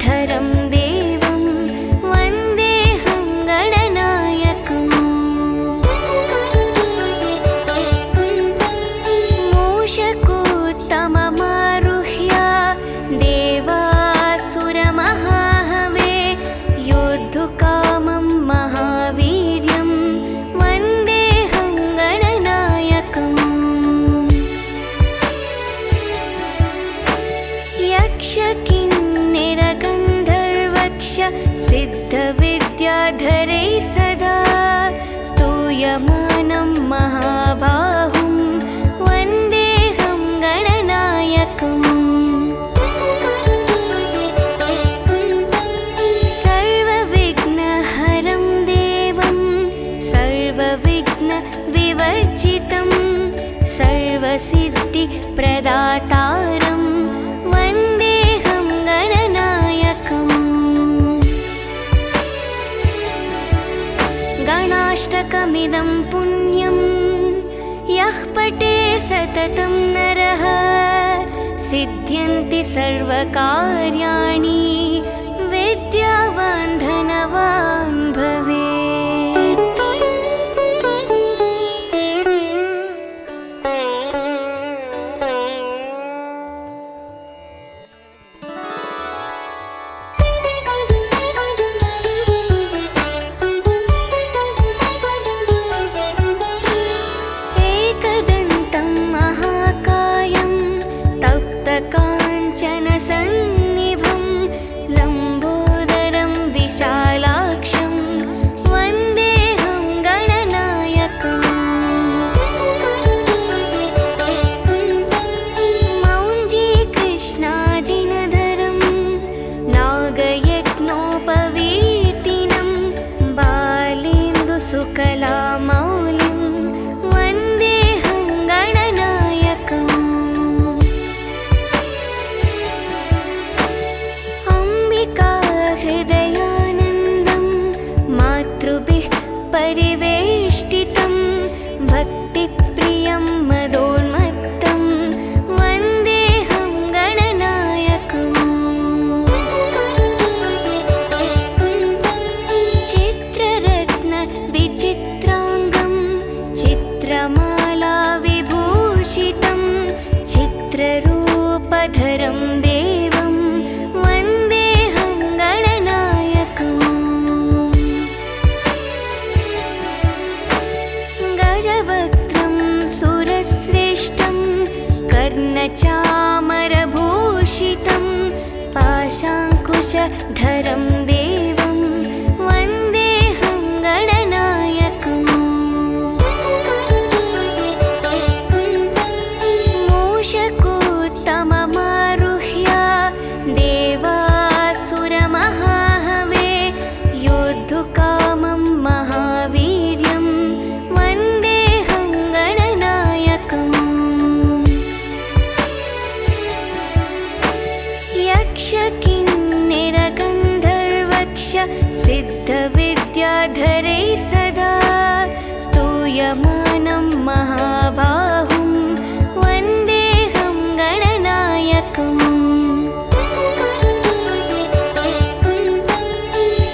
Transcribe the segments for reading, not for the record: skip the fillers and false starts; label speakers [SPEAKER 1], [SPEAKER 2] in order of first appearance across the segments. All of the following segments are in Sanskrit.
[SPEAKER 1] प्रदातारं देवं वन्देऽहं गणनायकम्। मूषकोत्तममारुह्य देवासुरमहाहवे योद्धुकामं महावीर्यं वन्देऽहं गणनायकम्। यक्षकिन्नरगन्धर्वक्ष सिद्धविद्याधरैः सदा स्तूयमानं महाबाहुं वन्देऽहं गणनायकम्। सर्वविघ्नहरं देवं सर्वविघ्नविवर्जितं सर्वसिद्धिप्रदातारं वन्देऽहं गणनायकम्। गणाष्टकमिदं पुण्यं यः पठे सततं नरः सिद्ध्यन्ति सर्वकार्याणि विद्यावान् धनवान् भवेत्। एकदन्तं महाकायं तप्तकाञ्चनसन्निभं लम्बोदरं विशालाक्षं वन्देऽहं गणनायकम्। मौञ्जीकृष्णाजिनधरं नागयज्ञोपवीतिनं बालेन्दुसुकलामौलिं वन्देऽहं गणनायकम्। अम्बिकाहृदयानन्दं मातृभिः परिवेष्टितं भक्तिप्रियं मदोन्मत्तं वन्देऽहं गणनायकम्। चित्ररत्नविचित्राङ्गं चित्रमालाविभूषितं चित्ररूपधरं देवं वन्देऽहं गणनायकम्। गजवक्त्रं सुरश्रेष्ठं कर्णचामरभूषितं पाशाङ्कुशधरं देवं वन्देऽहं गणनायकम्। मूषकोत्तममारुह्य देवासुरमहाहवे योद्धुकामं महावीर्यं वन्देऽहं गणनायकम्। यक्षकिन्नरगन्धर्वक्ष सिद्धविद्याधरैः सदा स्तूयमानं महाबाहुं वन्देऽहं गणनायकम्।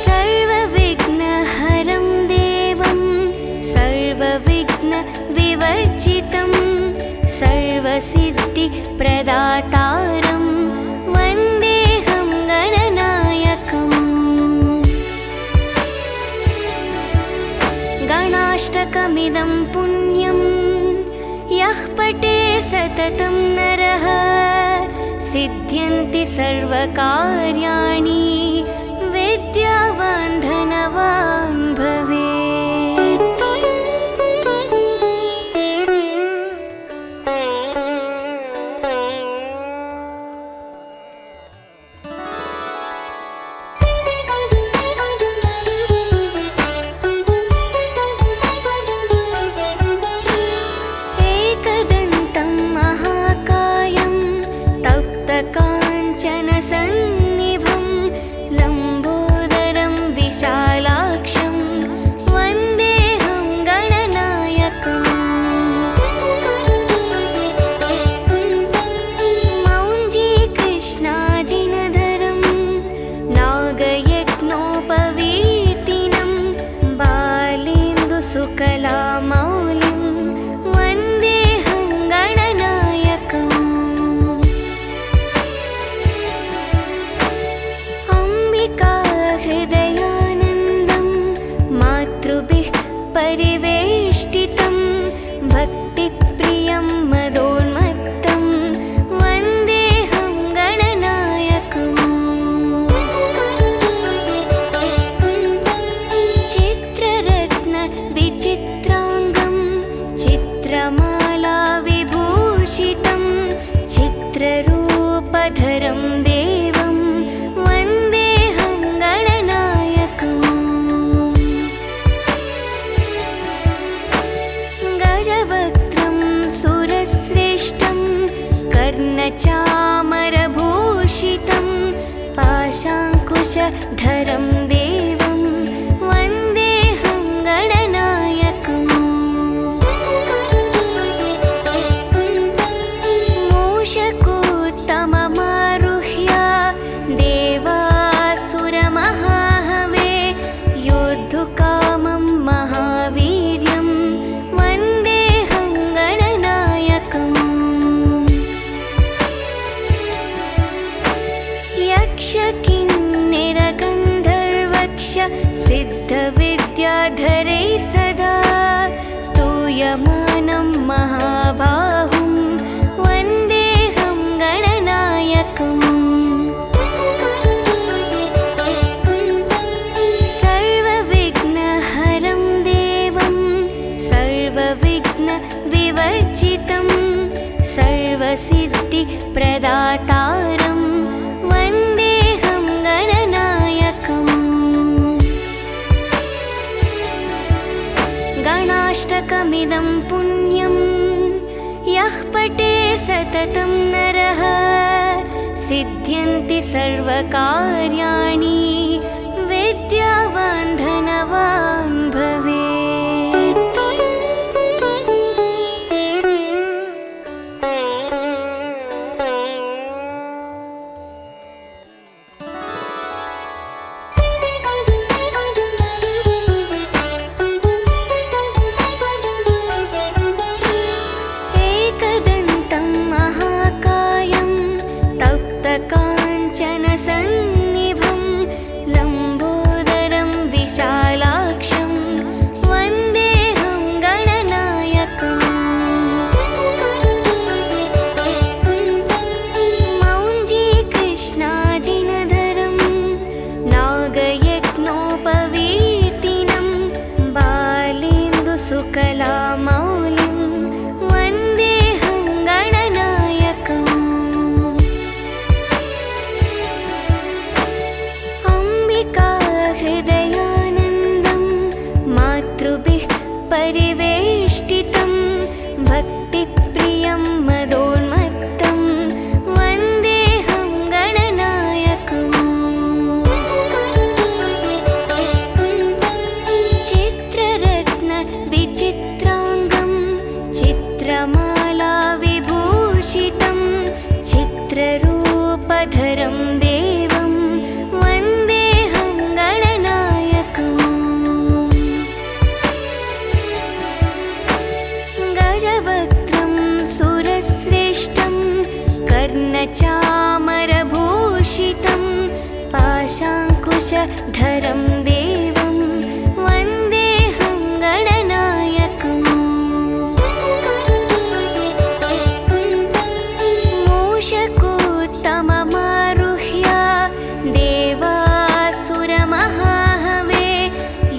[SPEAKER 1] सर्वविघ्नहरं देवं सर्वविघ्नविवर्जितं सर्वसिद्धिप्रदातारं वन्देऽहं गणनायकम्। गणाष्टकमिदं पुण्यं यः पठे सततं नरः सिद्ध्यन्ति सर्वकार्याणि विद्यावान् धनवान् भवेत्। एकदन्तं महाकायं तप्तकाञ्चनसन्निभं लम्बोदरं विशालाक्षं कर्णचामरभूषितं पाशाङ्कुशधरं देवं वन्देऽहं गणनायकम् मूषकोत्तममारुह्य देवासुरमहाहवे योद्धुकामं महावीर्यं वन्देऽहं गणनायकम् यक्षकिन्निरगन्धर्वक्ष सिद्धविद्याधरैः सदा स्तूयमानं महाबाहुं वन्देऽहं गणनायकम् सर्वविघ्नहरं देवं सर्वविघ्नविवर्जितं सर्वसिद्धिप्रदातारं वन्देऽहं गणनायकम् गणाष्टकमिदं पुण्यं यः पठे सततं नरः सिद्ध्यन्ति सर्वकार्याणि विद्यावान् धनवान् भवेत्। एकदन्तं महाकायं तप्तकाञ्चनसन्निभं लम्बोदरं विशालाक्षं वन्देऽहं गणनायकम् मौञ्जीकृष्णाजिनधरं नागयज्ञोपवीतिनं बालेन्दुसुकलामौलिं वन्देऽहं गणनायकम् अम्बिकाहृदयानन्दं मातृभिः परिवेष्टितं भक्तिप्रियं मदोन्मत्तं वन्देऽहं गणनायकम् चित्ररत्नविचित्राङ्गं चित्रमालाविभूषितं चित्ररूपधरं देवं वन्देऽहं गणनायकम् गजवक्त्रं सुरश्रेष्ठं कर्णचामरभूषितं पाशाङ्कुशधरं देवं वन्देऽहं गणनायकम् मूषकोत्तममारुह्य देवासुरमहाहवे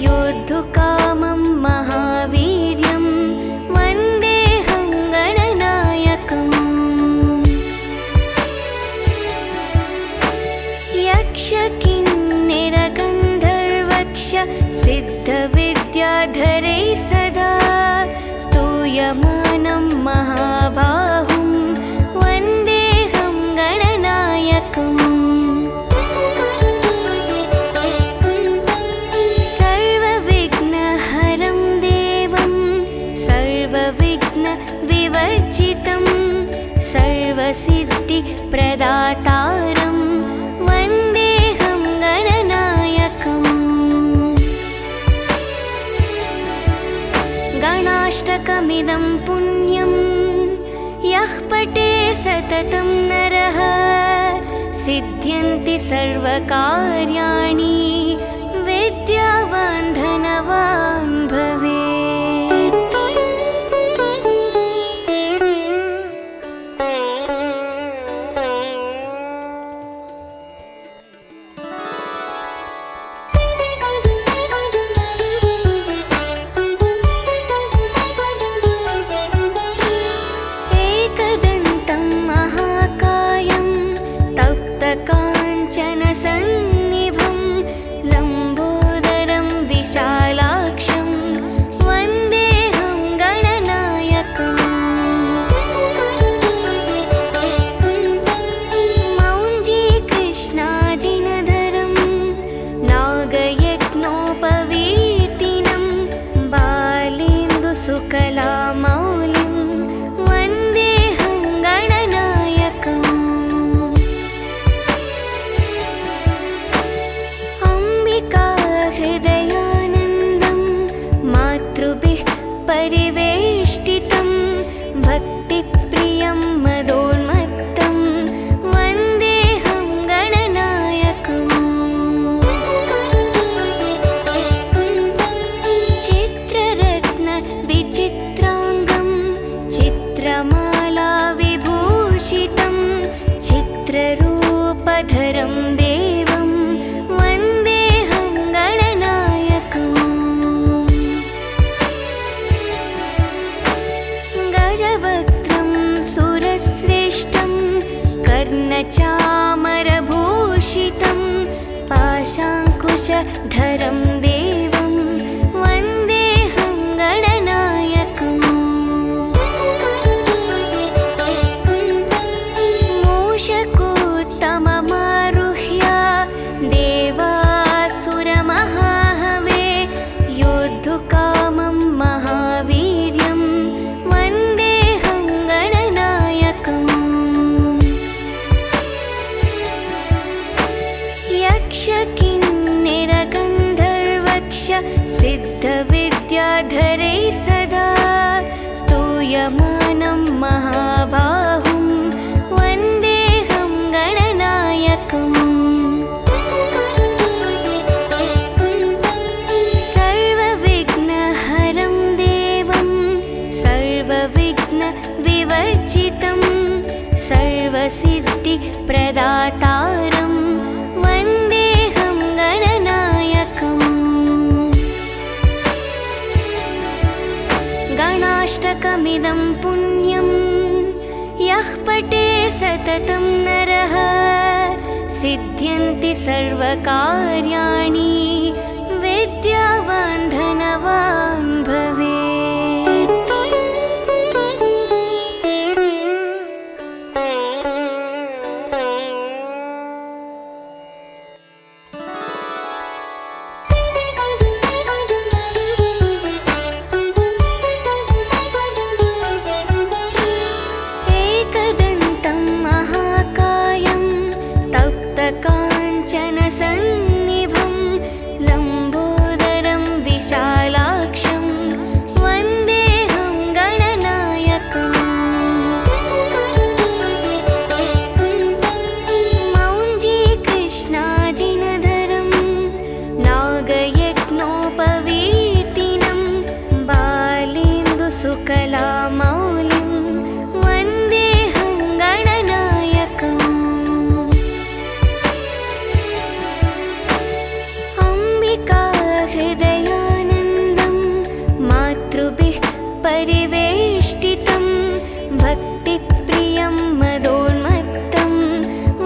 [SPEAKER 1] योद्धुकामं महावीर्यं वन्देऽहं गणनायकम् यक्षकिन्निरगन्धर्वक्ष सिद्धविद्याधरैः सदा स्तूयमानं महाबाहुं वन्देऽहं गणनायकम् सर्वविघ्नहरं देवं सर्वविघ्नविवर्जितं सर्वसिद्धिप्रदातारं वन्देऽहं गणनायकम् गणाष्टकमिदं पुण्यं यः पठे सततं नरः सिद्ध्यन्ति सर्वकार्याणि विद्यावान् धनवान् भवेत्। एकदन्तं महाकायं तप्तकाञ्चनसन्निभं लम्बोदरं विशालाक्षं विभूषितं चित्ररूपधरं देवं वन्देऽहं गणनायकम् गजवक्त्रं सुरश्रेष्ठं कर्णचामरभूषितं पाशाङ्कुशधरं देवं वन्देऽहं गणनायकम् मूषकोत्तममारुह्य देवासुरमहाहवे योद्धुकामं महावीर्यं वन्देऽहं गणनायकम् यक्षकिन्निरगन्धर्वक्ष सिद्धविद्याधरैः सदा स्तूयमानं महाबाहुं वन्देऽहं गणनायकम् सर्वविघ्नहरं देवं सर्वविघ्नविवर्जितं सर्वसिद्धिप्रदातारं वन्देऽहं गणनायकम् गणाष्टकमिदं पुण्यं यः पठे सततं नरः सिद्ध्यन्ति सर्वकार्याणि विद्यावान् धनवान् भवेत्। एकदन्तं महाकायं तप्तकाञ्चनसन्निभं लम्बोदरं विशालाक्षं वन्देऽहं गणनायकम् मौञ्जीकृष्णाजिनधरं नागयज्ञोपवीतिनं बालेन्दुसुकलामौलिं वन्देऽहं गणनायकम् अम्बिकाहृदयानन्दं मातृभिः परिवेष्टितं भक्तिप्रियं मदोन्मत्तं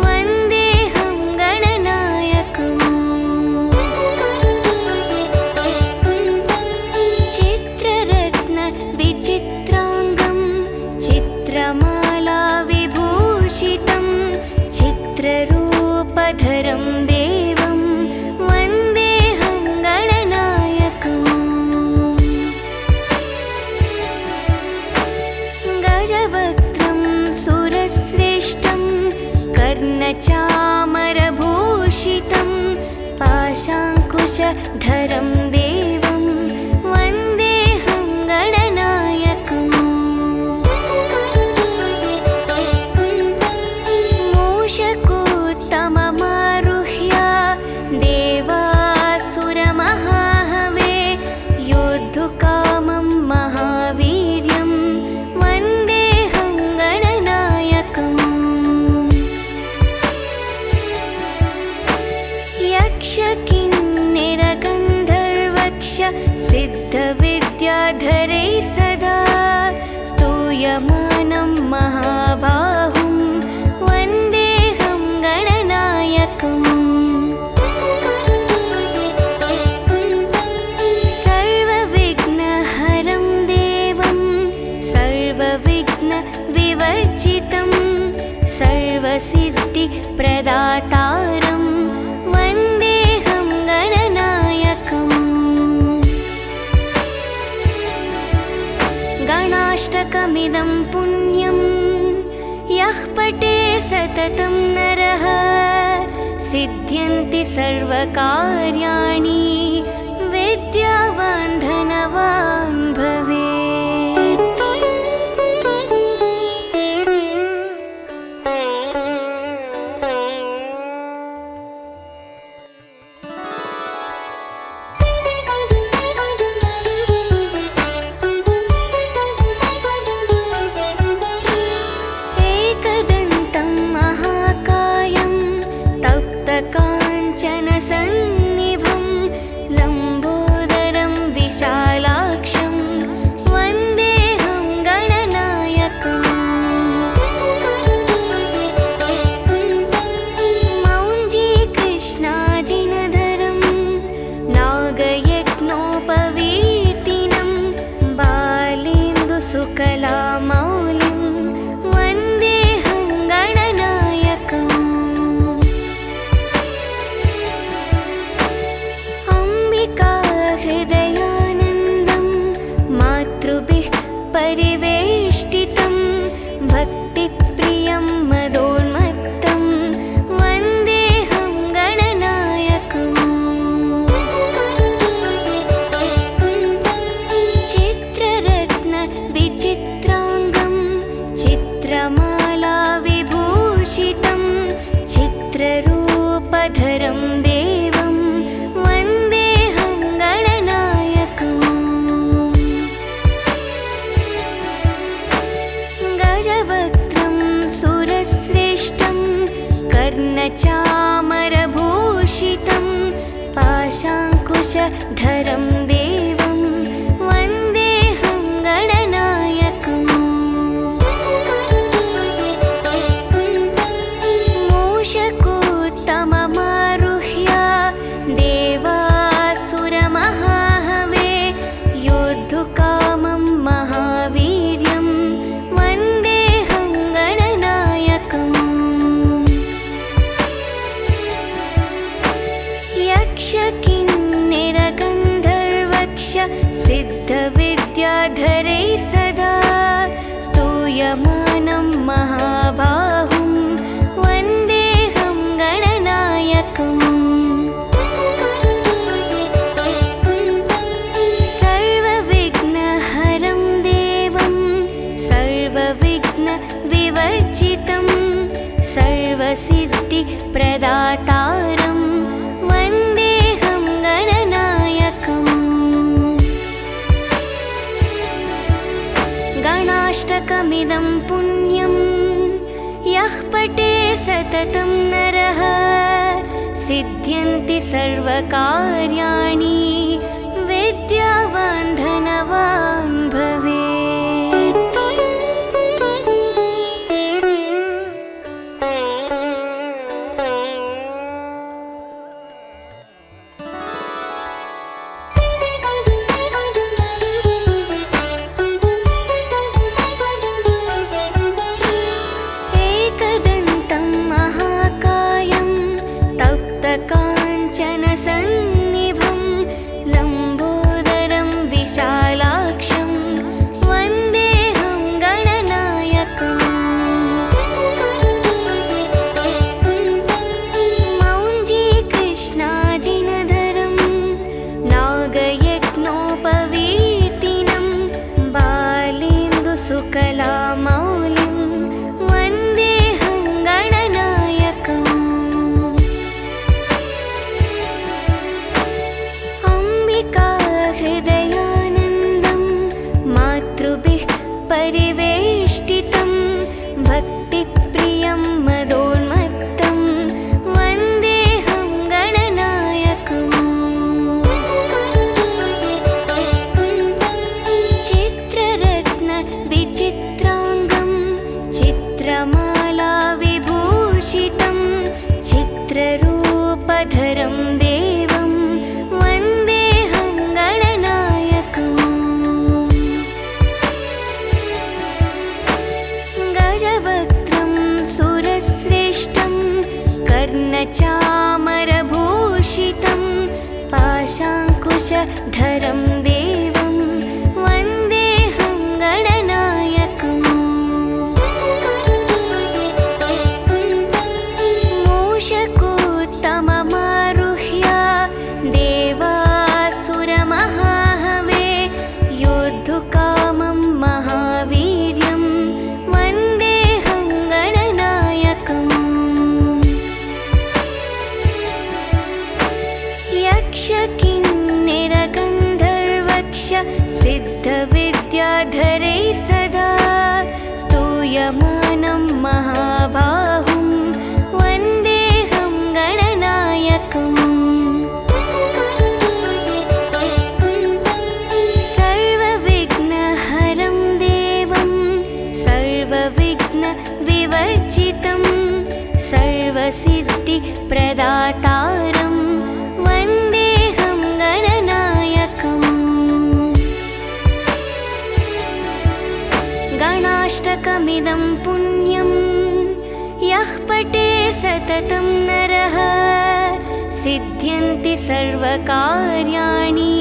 [SPEAKER 1] वन्देऽहं गणनायकम् चित्ररत्नविचित्राङ्गं चित्रमालाविभूषितं चित्ररूपधरं देवं वन्देऽहं गणनायकम् गजवक्त्रं सुरश्रेष्ठं कर्णचामरभूषितं पाशाङ्कुशधरं देवं वन्देऽहं गणनायकम् मूषकोत्तममारुह्य देवासुरमहाहवे योद्धुकामं महावीर्यं वन्देऽहं गणनायकम् यक्षकिन्निरगन्धर्वक्ष सिद्धविद्याधरैः सदा स्तूयमानं महाबाहुं वन्देऽहं गणनायकम् सर्वविघ्नहरं देवं सर्वविघ्नविवर्जितं सर्वसिद्धिप्रदातारं वन्देऽहं गणनायकम् गणाष्टकमिदं पुण्यं यः पठे सततं नरः सिद्ध्यन्ति सर्वकार्याणि विद्यावान् धनवान् भवेत्। एकदन्तं कर्णचामरभूषितं पाशाङ्कुशधरं देवं वन्देऽहं गणनायकम् मूषकोत्तममारुह्य देवासुरमहाहवे योद्धुकामं महावीर्यं वन्देऽहं गणनायकम् यक्षकिन्निरगन्धर्वक्ष सिद्धविद्याधरै सदा स्तूयमानं महाबाहुं वन्देऽहं गणनायकम् सर्वविघ्नहरं देवं सर्वविघ्नविवर्जितं सर्वसिद्धिप्रदातारं वन्देऽहं गणनायकम् गणाष्टकमिदं पुण्यं यः पठे सततं नरः सिद्ध्यन्ति सर्वकार्याणि विद्यावान् धनवान् भवेत्। एकदन्तं महाकायं तप्तकाञ्चनसन्निभं लम्बोदरं विशालाक्षं वन्देऽहं गणनायकम् मौञ्जीकृष्णाजिनधरं नागयज्ञोपवीतिनं बालेन्दुसुकलामौलिं वन्देऽहं गणनायकम् अम्बिकाहृदयानन्दं मातृभिः परिवेष्टितं भक्तिप्रियं मदोन्मत्तं वन्देऽहं गणनायकम् चित्ररत्नविचित्राङ्गं चित्रमालाविभूषितं चित्ररूपधरं देवं वन्देऽहं गणनायकम् गजवक्त्रं सुरश्रेष्ठं कर्णचामरभूषितं पाशाङ्कुशधरं देवं वन्देऽहं गणनायकम् मूषकोत्तममारुह्य देवासुरमहाहवे योद्धुकामं महावीर्यं वन्देऽहं गणनायकम् यक्षकिन्निरगन्धर्वक्ष सिद्धविद्याधरै सदा स्तूयमानं महाबाहुं वन्देऽहं गणनायकम् सर्वविघ्नहरं देवं सर्वविघ्नविवर्जितं सर्वसिद्धिप्रदातारं वन्देऽहं गणनायकम् गणाष्टकमिदं पुण्यं यः पठे सततं नरः सिद्ध्यन्ति सर्वकार्याणि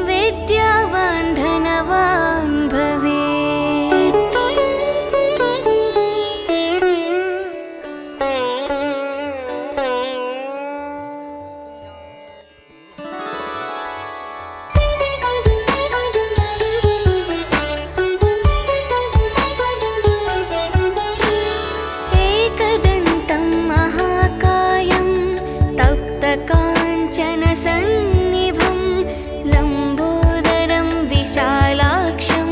[SPEAKER 1] विद्यावान् धनवान् भवेत्। एकदन्तं महाकायं तप्तकाञ्चनसन्निभं लम्बोदरं विशालाक्षं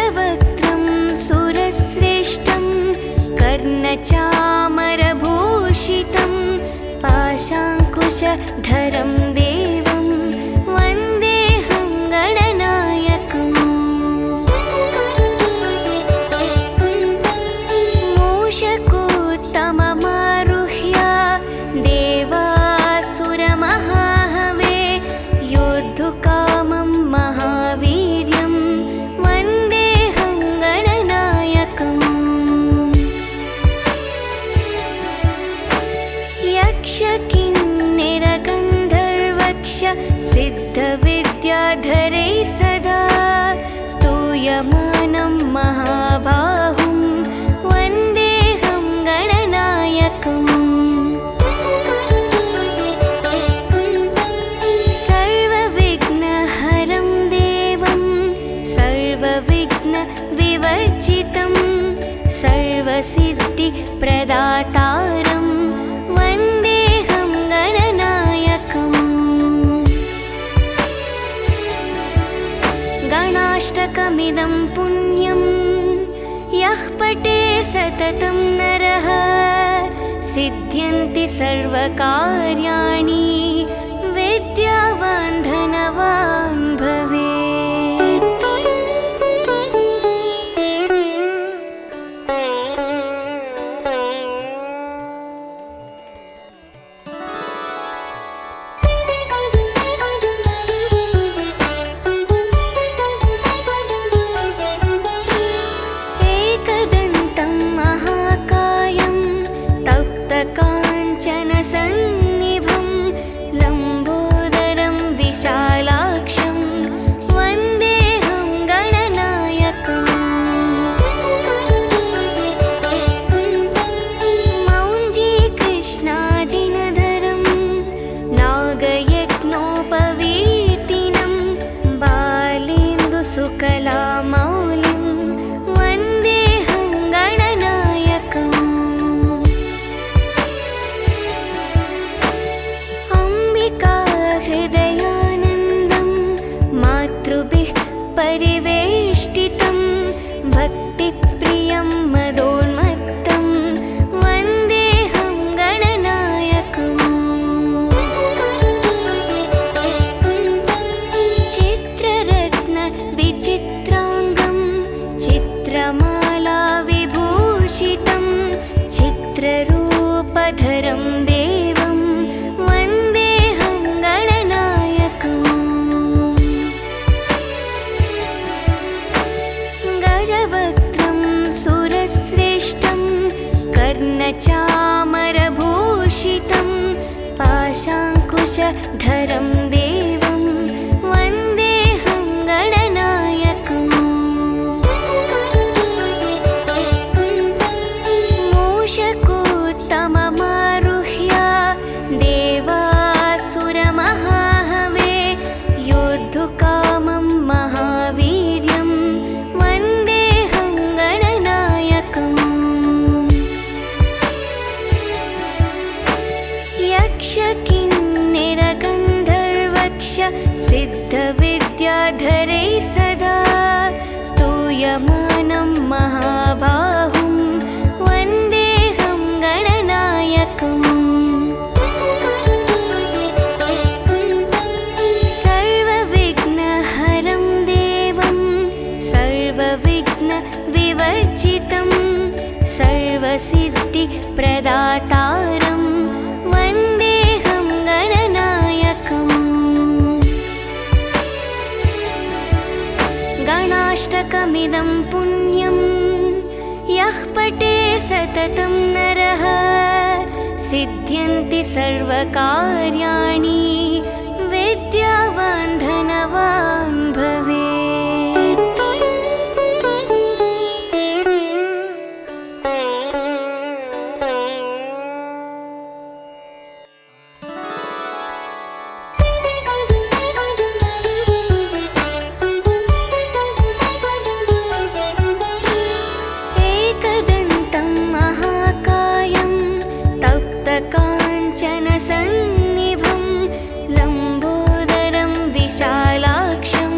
[SPEAKER 1] गजवक्त्रं सुरश्रेष्ठं कर्णचामरभूषितं पाशाङ्कुशधरं देवं वन्देऽहं गणनायकम् मूषकोत्तममारुह्य देवासुरमहाहवे योद्धुकामं महावीर्यं वन्देऽहं गणनायकम् यक्षकिन्निरगन्धर्वक्ष सिद्धविद्याधरैः सदा स्तूयमानं महाबाहुं वन्देऽहं गणनायकम् सर्वविघ्नहरं देवं सर्वविघ्नविवर्जितं सर्वसिद्धिप्रदातारं वन्देऽहं गणनायकम् गणाष्टकमिदं पुण्यं यः पठे सततं नरः सिद्ध्यन्ति सर्वकार्याणि विद्यावान् धनवान् भवेत्। एकदन्तं महाकायं तप्तकाञ्चनसन्निभं लम्बोदरं विशालाक्षं वन्देऽहं गणनायकम् मौञ्जीकृष्णाजिनधरं नागयज्ञोपवीतिनं बालेन्दुसुकलामौलिं वन्देऽहं गणनायकम् अम्बिकाहृदयानन्दं मातृभिः परिवेष्टितं भक्तिप्रियं मदोन्मत्तं वन्देऽहं गणनायकम् चित्ररत्नविचित्राङ्गं चित्रमालाविभूषितं चित्ररूपधरं देवं वन्देऽहं गणनायकम् गजवक्त्रं सुरश्रेष्ठं कर्णचामरभूषितं पाशाङ्कुशधरं देवं वन्देऽहं गणनायकम् मूषकोत्तममारुह्य देवासुरमहाहवे योद्धुकामं महावीर्यं वन्देऽहं गणनायकम् यक्षकिन्निरगन्धर्वक्ष सिद्धविद्याधरैः सदा स्तूयमानं महाबाहुं वन्देऽहं गणनायकम् सर्वविघ्नहरं देवं सर्वविघ्नविवर्जितं सर्वसिद्धिप्रदातारं वन्देऽहं गणनायकम् गणाष्टकमिदं पुण्यं यः पठे सततं नरः सिद्ध्यन्ति सर्वकार्याणि विद्यावान् धनवान् भवेत्। एकदन्तं महाकायं तप्तकाञ्चनसन्निभं लम्बोदरं विशालाक्षं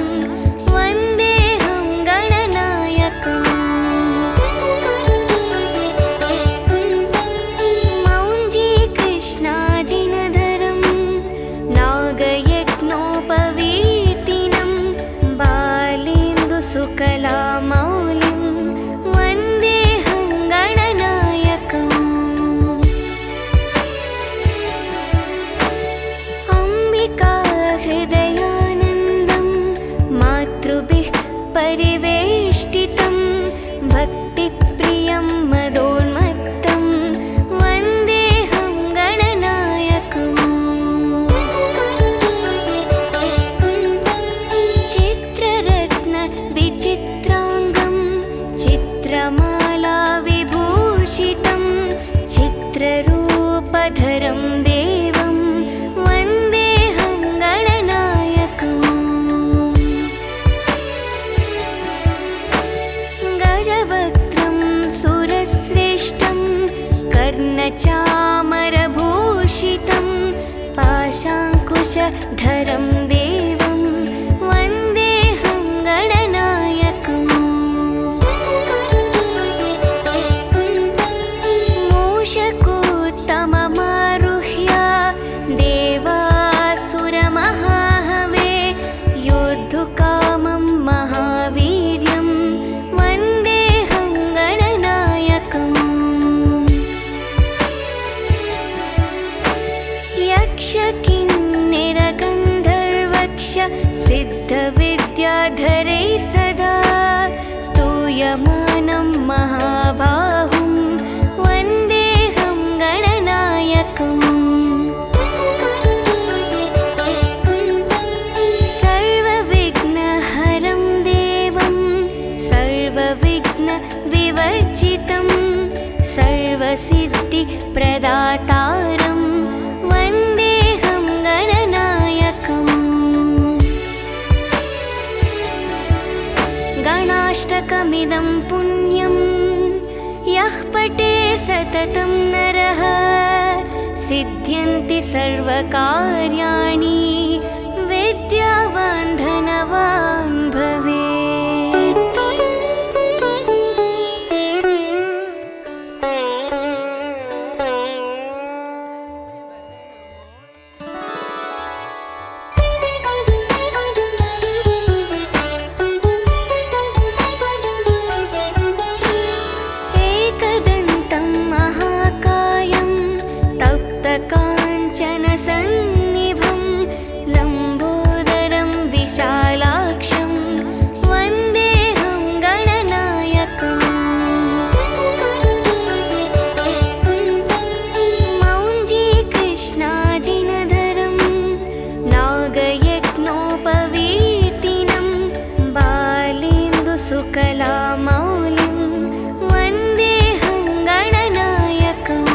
[SPEAKER 1] कर्णचामरभूषितं पाशाङ्कुशधरं देवं वन्देऽहं गणनायकम् मूषकोत्तममारुह्य देवासुरमहाहवे योद्धुकामं महावीर्यं वन्देऽहं गणनायकम् यक्षकिन्निरगन्धर्वक्ष सिद्धविद्याधरैः सदा स्तूयमानं महाबाहुं वन्देऽहं गणनायकम् सर्वविघ्नहरं देवं सर्वविघ्नविवर्जितं सर्वसिद्धिप्रदातारं वन्देऽहं गणनायकम् गणाष्टकमिदं पुण्यं यः पठे सततं नरः सिद्ध्यन्ति सर्वकार्याणि विद्यावान् धनवान् भवेत्। एकदन्तं महाकायं तप्तकाञ्चनसन्निभं लम्बोदरं विशालाक्षं वन्देऽहं गणनायकम् मौञ्जीकृष्णाजिनधरं नागयज्ञोपवीतिनं बालेन्दुसुकलामौलिं वन्देऽहं गणनायकम्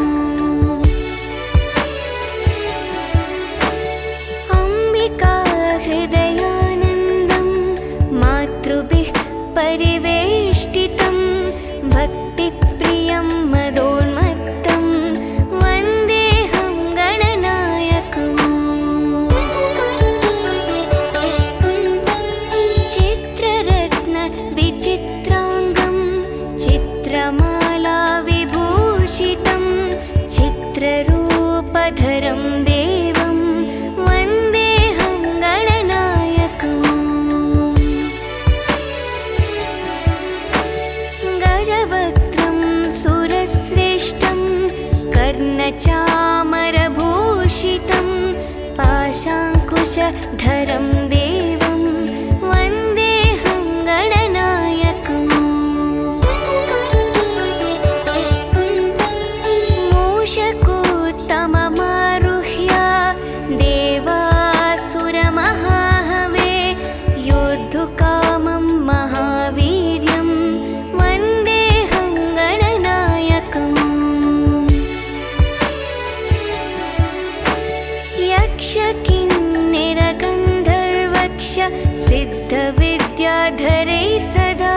[SPEAKER 1] अम्बिकाहृदयानन्दं मातृभिः परिवेष्टितं भक्तिप्रियं मदोन्मत्तं वन्देऽहं गणनायकम् चित्ररत्नविचित्राङ्गं चित्रमालाविभूषितं चित्ररूपधरं देवं वन्देऽहं गणनायकम् गजवक्त्रं सुरश्रेष्ठं कर्णचामरभूषितं पाशाङ्कुशधरं देवं वन्देऽहं गणनायकम् मूषकोत्तममारुह्य देवासुरमहाहवे योद्धुकामं महावीर्यं वन्देऽहं गणनायकम् यक्षकिन्निरगन्धर्वक्ष सिद्धविद्याधरैः सदा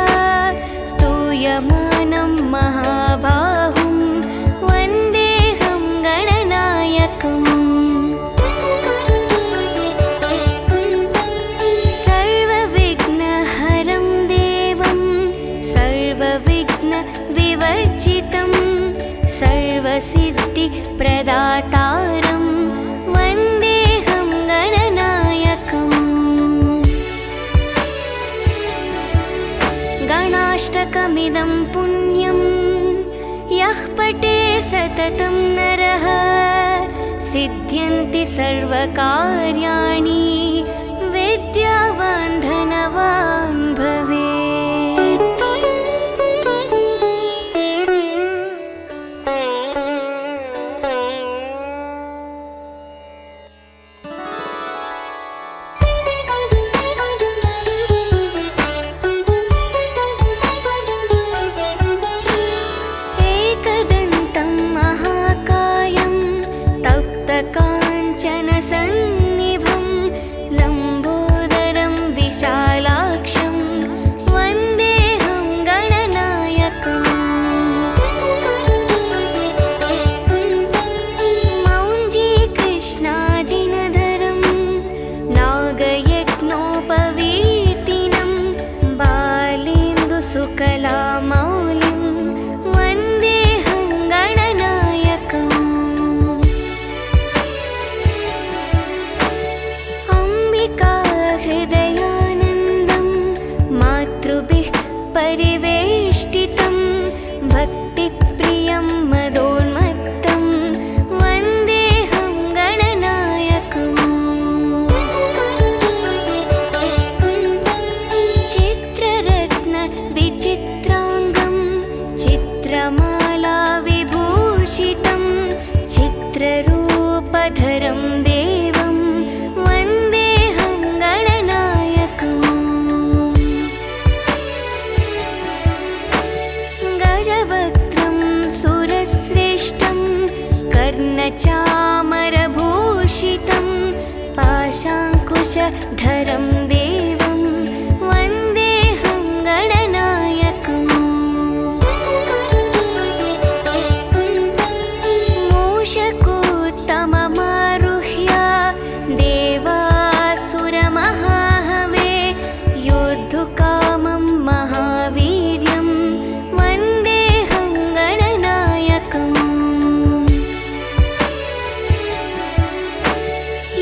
[SPEAKER 1] स्तूयमानं महाबाहुं वन्देऽहं गणनायकम् सर्वविघ्नहरं देवं सर्वविघ्नविवर्जितं सर्वसिद्धिप्रदातारं वन्देऽहं गणनायकम् गणाष्टकमिदं पुण्यं यः पठे सततं नरः सिद्ध्यन्ति सर्वकार्याणि विद्यावान् धनवान् भवेत्। एकदन्तं महाकायं तप्तकाञ्चनसन्निभं लम्बोदरं विशालाक्षं सकलामौलिं वन्देऽहं गणनायकम् अम्बिका हृदयानन्दं मातृभिः परिवेष्टितं भक्तिप्रियं मदोन्मत्तं वन्देऽहं गणनायकम् चित्ररत्नविचित्राङ्गं चित्रमाला विभूषितं चित्ररूपधरं देवं वन्देऽहं गणनायकम् गजवक्त्रं सुरश्रेष्ठं कर्णचामरभूषितं पाशाङ्कुशधरं देवं वन्देऽहं गणनायकम् मूषकोत्तममारुह्य देवासुरमहाहवे योद्धुकामं महावीर्यं वन्देऽहं गणनायकम्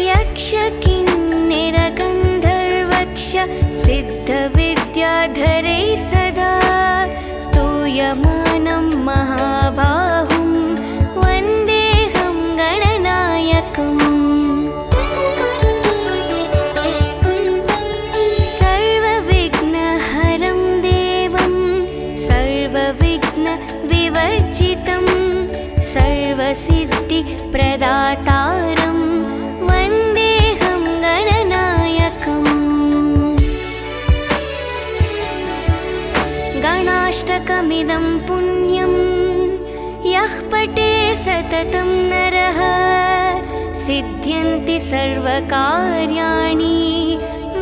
[SPEAKER 1] यक्षकिन्निरगन्धर्वक्ष सिद्धविद्याधरैः सदा स्तूयमानं महाबाहुं वन्देऽहं गणनायकम् सर्वविघ्नहरं देवं सर्वविघ्नविवर्जितं सर्वसिद्धिप्रदातारं वन्देऽहं गणनायकम् गणाष्टकमिदं पुण्यं यः पठे सततं नरः सिद्ध्यन्ति सर्वकार्याणि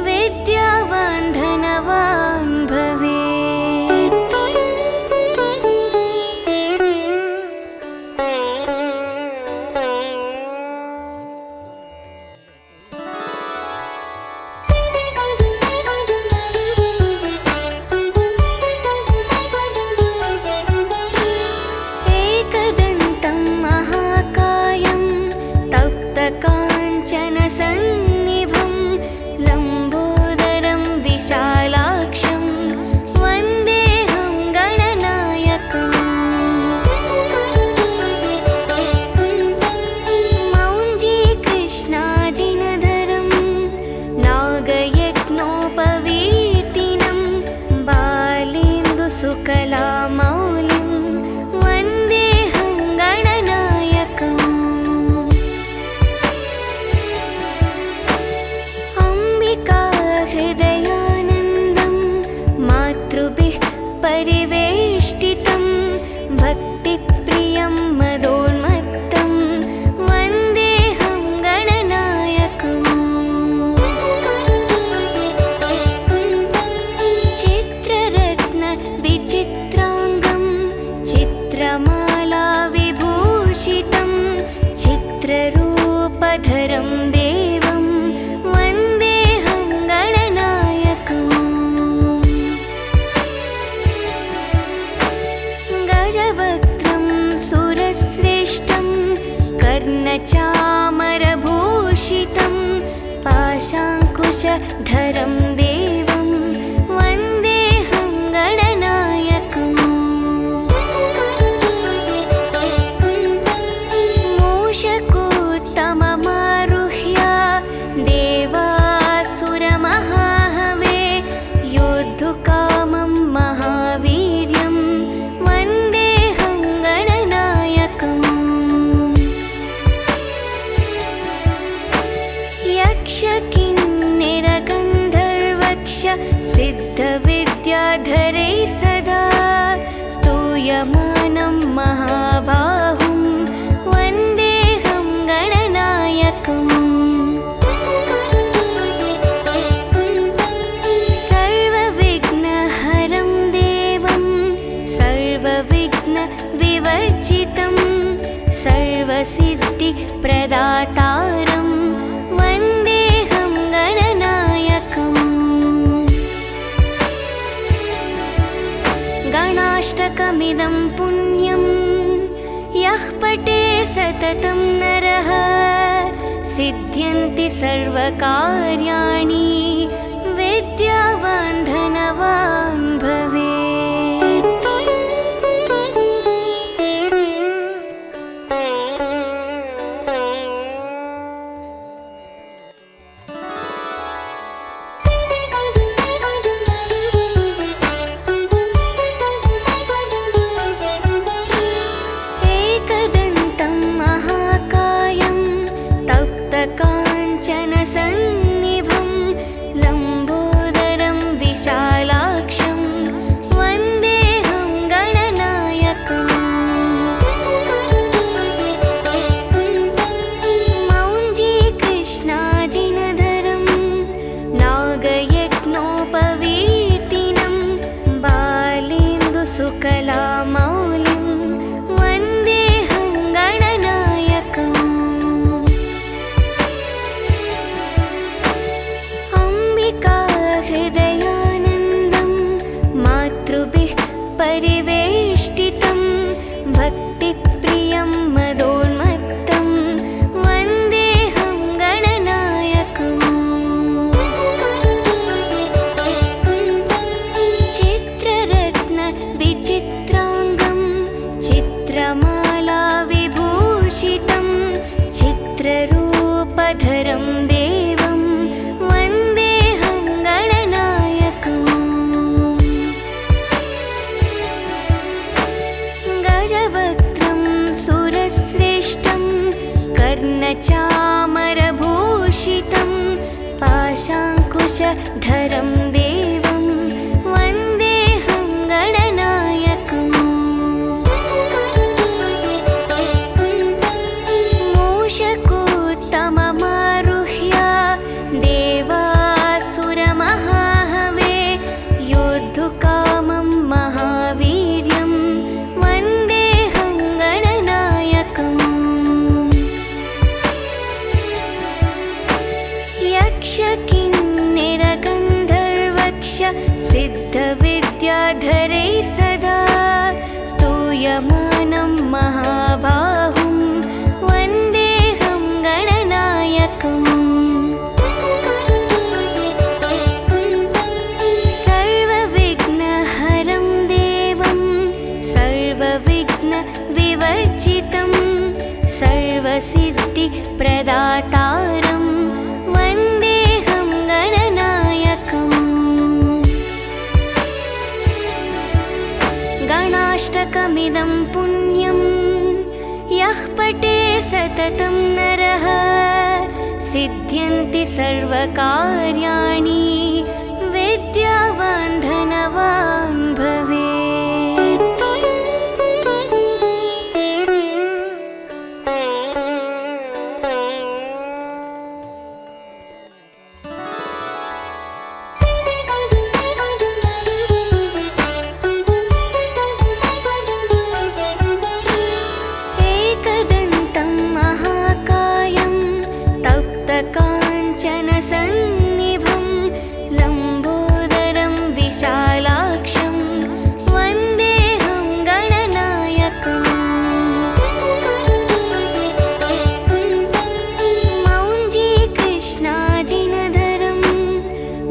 [SPEAKER 1] विद्यावान् धनवान् भवेत्। एकदन्तं महाकायं तप्तकाञ्चनसन्निभं लम्बोदरं विशालाक्षं वन्देऽहं गणनायकम् मौञ्जीकृष्णाजिनधरं नागयज्ञोपवीतिनं बालेन्दुसुकलामौलिं वन्देऽहं गणनायकम् अम्बिका हृदयानन्दं मातृभिः परिवेष्टितं भक्तिप्रियं मदोन्मत्तं वन्देऽहं गणनायकम् चित्ररत्नविचित्राङ्गं चित्रमाला विभूषितं चित्ररूपधरं देवं वन्देऽहं गणनायकम् गजवक्त्रं सुरश्रेष्ठं कर्णचामरभूषितं पाशाङ्कुशधरं देवं वन्देऽहं गणनायकम् मूषकोत्तममारुह्य देवासुरमहाहवे योद्धुकामं महावीर्यं वन्देऽहं गणनायकम् यक्षकिन्निरगन्धर्वक्ष सिद्धविद्याधरैः सदा स्तूयमानं महाबाहुं वन्देऽहं गणनायकम् सर्वविघ्नहरं देवं सर्वविघ्नविवर्जितं सर्वसिद्धिप्रदातारं वन्देऽहं गणनायकम् गणाष्टकमिदं पुण्यं यः पठे सततं नरः सिद्ध्यन्ति सर्वकार्याणि विद्यावान् धनवान् भवेत्। एकदन्तं महाकायं तप्तकाञ्चनसन्निभं लम्बोदरं विशालाक्षं वन्देऽहं गणनायकम्। मौञ्जीकृष्णाजिनधरं नागयज्ञोपवीतिनं बालेन्दुसुकलामौलिं वन्देऽहं गणनायकम्। अम्बिका हृदयानन्दं मातृभिः परिवेष्टितं भक्तिप्रियं मदोन्मत्तं वन्देऽहं गणनायकम्। चित्ररत्नविचित्राङ्गं चित्रमालाविभूषितं चित्ररूपधरं देवं वन्देऽहं गणनायकम्। गजवक्त्रं सुरश्रेष्ठं कर्णचामरभूषितं पाशाङ्कुशधरं देवं वन्देऽहं गणनायकम्। मूषकोत्तममारुह्य देवासुरमहाहवे योद्धुकामं महावीर्यं वन्देऽहं गणनायकम्। यक्षकिन्निरगन्धर्वक्ष सिद्धविद्याधरैः सदा स्तूयमानं महाबाहुं वन्देऽहं गणनायकम्। सर्वविघ्नहरं देवं सर्वविघ्नविवर्जितं सर्वसिद्धिप्रदातारं वन्देऽहं गणनायकम्। गणाष्टकमिदं पुण्यं यः पठे सततं नरः सिद्ध्यन्ति सर्वकार्याणि विद्यावान् धनवान् भवेत्। एकदन्तं महाकायं तप्तकाञ्चनसन्निभं लम्बोदरं विशालाक्षं वन्देऽहं गणनायकम्। मौञ्जीकृष्णाजिनधरं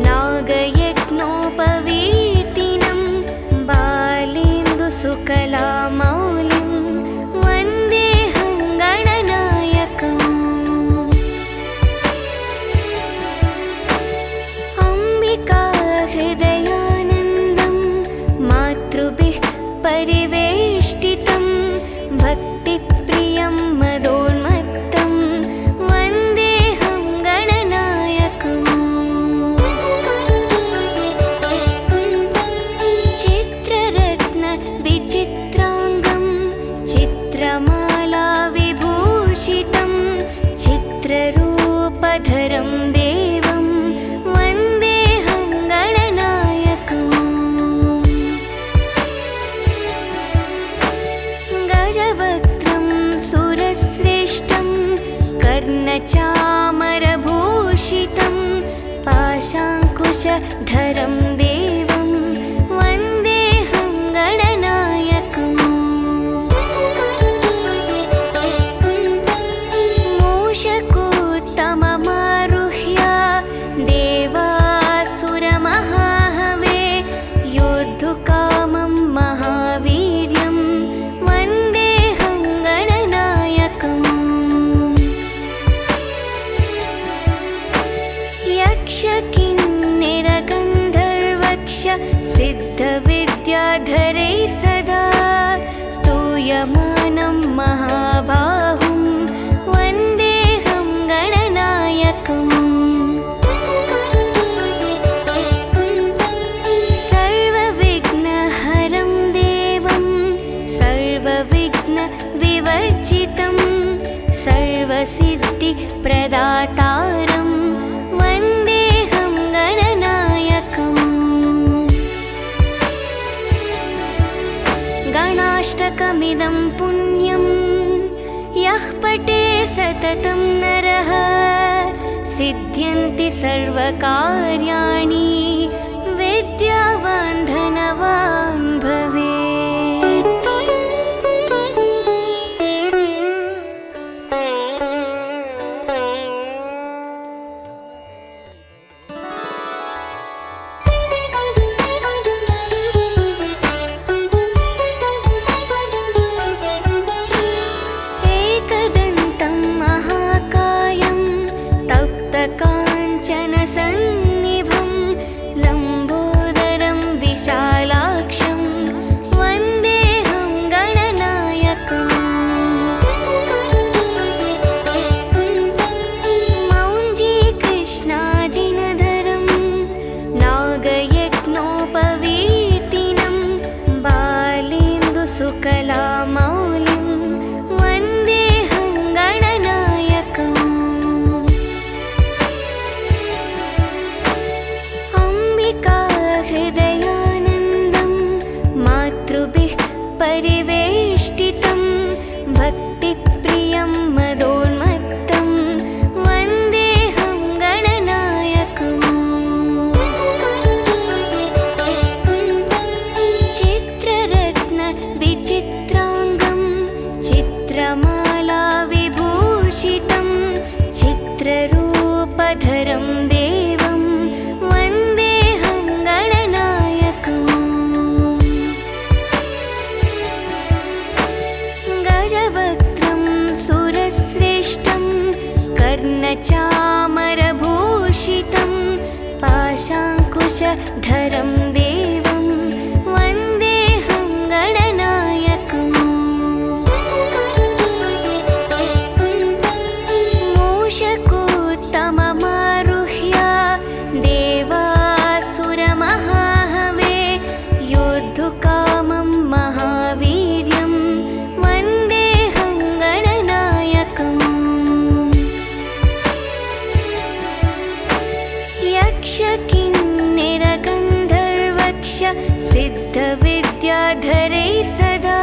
[SPEAKER 1] नागयज्ञोपवीतिनं बालेन्दुसुकलामौलिं वन्देऽहं गणनायकम्। अम्बिका हृदयानन्दं मातृभिः परिवेष्टितं भक्तिप्रियं मदोन्मत्तं वन्देऽहं गणनायकम्। चित्ररत्नविचित्राङ्गं चित्रमालाविभूषितं चित्ररूपधरं देवं वन्देऽहं गणनायकम्। गजवक्त्रं सुरश्रेष्ठं कर्णचामरभूषितं पाशाङ्कुशधरं देवं वन्देऽहं गणनायकम्। विद्याधरैः सदा स्तूयमानं महाबाहुं वन्देऽहं गणनायकम् सर्वविघ्नहरं देवं सर्वविघ्नविवर्जितं सर्वसिद्धिप्रदातारं वन्देऽहं गणनायकम् गणाष्टकमिदं पुण्यं यः पठे सततं नरः सिद्ध्यन्ति सर्वकार्याणि विद्यावान् धनवान् भवेत्। एकदन्तं महाकायं तप्तकाञ्चनसन्निभं लम्बोदरं विशालाक्षं वन्देऽहं गणनायकम् मौञ्जीकृष्णाजिनधरं नागयज्ञोपवीतिनं बालेन्दुसुकलामौलिं वन्देऽहं गणनायकम् हृदयानन्दं मातृभिः परिवेष्टितं भक्तिप्रियं मदोन्मत्तं वन्देऽहं गणनायकम् चित्ररत्नविचित्राङ्गं चित्रमालाविभूषितं चित्ररूपधरं देवं वन्देऽहं गणनायकम् गजवक्त्रं सुरश्रेष्ठं कर्णचामरभूषितं पाशाङ्कुशधरं देवं वन्देऽहं गणनायकम् मूषकोत्तममारुह्य देवासुरमहाहवे योद्धुकामं महावीर्यं वन्देऽहं गणनायकम् यक्षकिन्निरगन्धर्वक्ष सिद्धविद्याधरैः सदा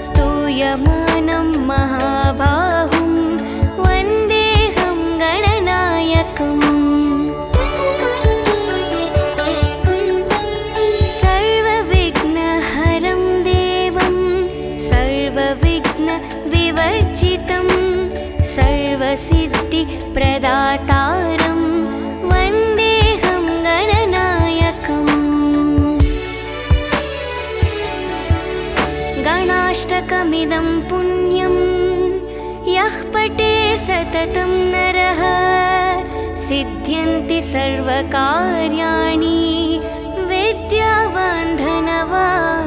[SPEAKER 1] स्तूयमानं महाबाहुं वन्देऽहं गणनायकम् सर्वविघ्नहरं देवं सर्वविघ्नविवर्जितं सर्वसिद्धिप्रदातारं वन्देऽहं गणनायकम् गणाष्टकमिदं पुण्यं यः पठे सततं नरः सिद्ध्यन्ति सर्वकार्याणि विद्यावान् धनवान्